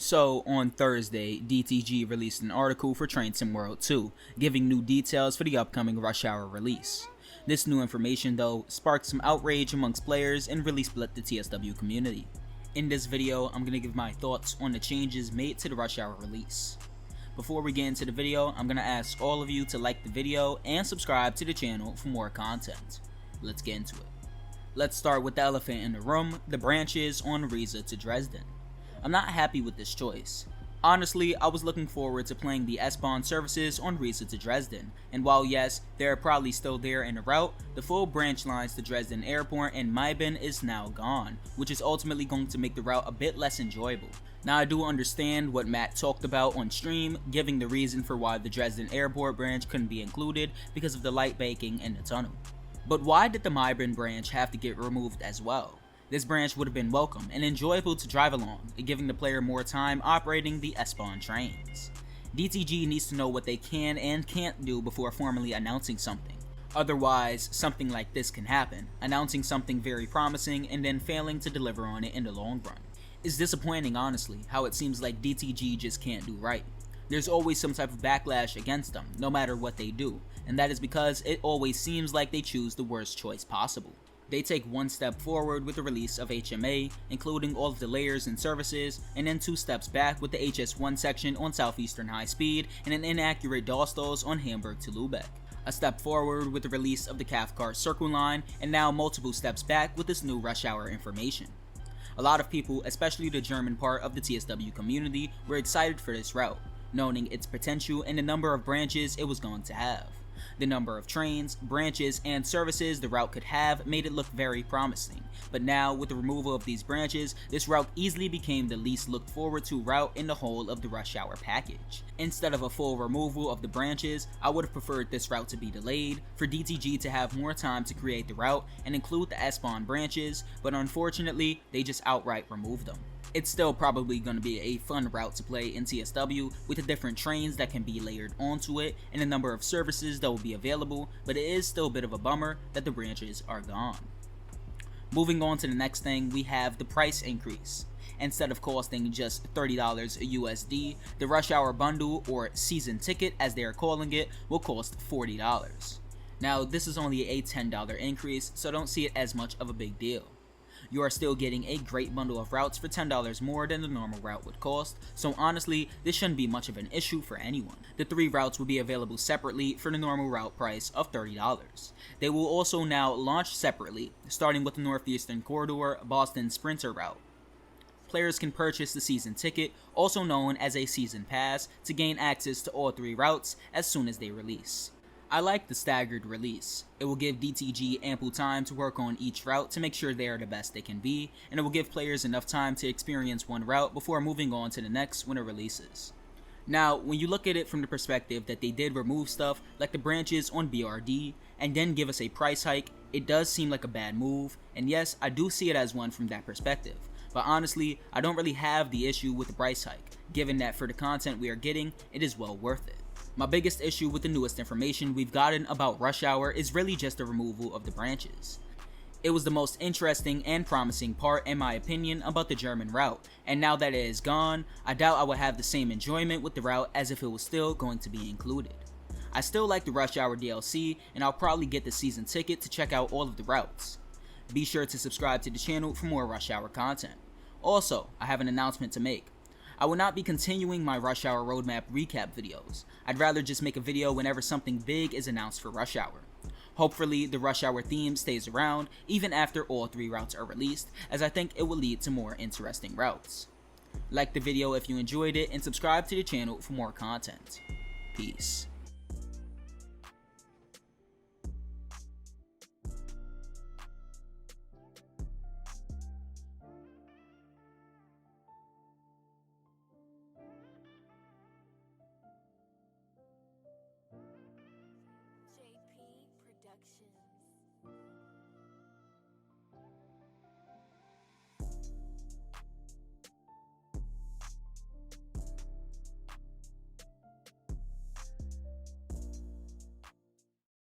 So, on Thursday, DTG released an article for Train Sim World 2, giving new details for the upcoming Rush Hour release. This new information, though, sparked some outrage amongst players and really split the TSW community. In this video, I'm going to give my thoughts on the changes made to the Rush Hour release. Before we get into the video, I'm going to ask all of you to like the video and subscribe to the channel for more content. Let's get into it. Let's start with the elephant in the room, the branches on Riesa to Dresden. I'm not happy with this choice. Honestly, I was looking forward to playing the S-Bahn services on Riesa to Dresden, and while yes, they are probably still there in the route, the full branch lines to Dresden Airport and Maiben is now gone, which is ultimately going to make the route a bit less enjoyable. Now I do understand what Matt talked about on stream, giving the reason for why the Dresden Airport branch couldn't be included because of the light baking in the tunnel. But why did the Maiben branch have to get removed as well? This branch would have been welcome and enjoyable to drive along, giving the player more time operating the S-Bahn trains. DTG needs to know what they can and can't do before formally announcing something. Otherwise, something like this can happen, announcing something very promising and then failing to deliver on it in the long run. It's disappointing, honestly, how it seems like DTG just can't do right. There's always some type of backlash against them, no matter what they do, and that is because it always seems like they choose the worst choice possible. They take one step forward with the release of HMA, including all of the layers and services, and then 2 steps back with the HS1 section on Southeastern High Speed and an inaccurate Dostals on Hamburg to Lübeck. A step forward with the release of the Cathcart Circle line, and now multiple steps back with this new rush hour information. A lot of people, especially the German part of the TSW community, were excited for this route, knowing its potential and the number of branches it was going to have. The number of trains, branches, and services the route could have made it look very promising, but now with the removal of these branches, this route easily became the least looked forward to route in the whole of the Rush Hour package. Instead of a full removal of the branches, I would have preferred this route to be delayed, for DTG to have more time to create the route and include the S-Bahn branches, but unfortunately, they just outright removed them. It's still probably going to be a fun route to play in TSW with the different trains that can be layered onto it and the number of services that will be available, but it is still a bit of a bummer that the branches are gone. Moving on to the next thing, we have the price increase. Instead of costing just $30 USD, the Rush Hour bundle, or season ticket as they are calling it, will cost $40. Now this is only a $10 increase, so don't see it as much of a big deal. You are still getting a great bundle of routes for $10 more than the normal route would cost, so honestly, this shouldn't be much of an issue for anyone. The 3 routes will be available separately for the normal route price of $30. They will also now launch separately, starting with the Northeastern Corridor Boston Sprinter route. Players can purchase the season ticket, also known as a season pass, to gain access to all 3 routes as soon as they release. I like the staggered release. It will give DTG ample time to work on each route to make sure they are the best they can be, and it will give players enough time to experience one route before moving on to the next when it releases. Now, when you look at it from the perspective that they did remove stuff like the branches on BRD, and then give us a price hike, it does seem like a bad move, and yes, I do see it as one from that perspective. But honestly, I don't really have the issue with the price hike, given that for the content we are getting, it is well worth it. My biggest issue with the newest information we've gotten about Rush Hour is really just the removal of the branches. It was the most interesting and promising part in my opinion about the German route, and now that it is gone, I doubt I will have the same enjoyment with the route as if it was still going to be included. I still like the Rush Hour DLC, and I'll probably get the season ticket to check out all of the routes. Be sure to subscribe to the channel for more Rush Hour content. Also, I have an announcement to make. I will not be continuing my Rush Hour roadmap recap videos. I'd rather just make a video whenever something big is announced for Rush Hour. Hopefully, the Rush Hour theme stays around even after all 3 routes are released, as I think it will lead to more interesting routes. Like the video if you enjoyed it and subscribe to the channel for more content. Peace.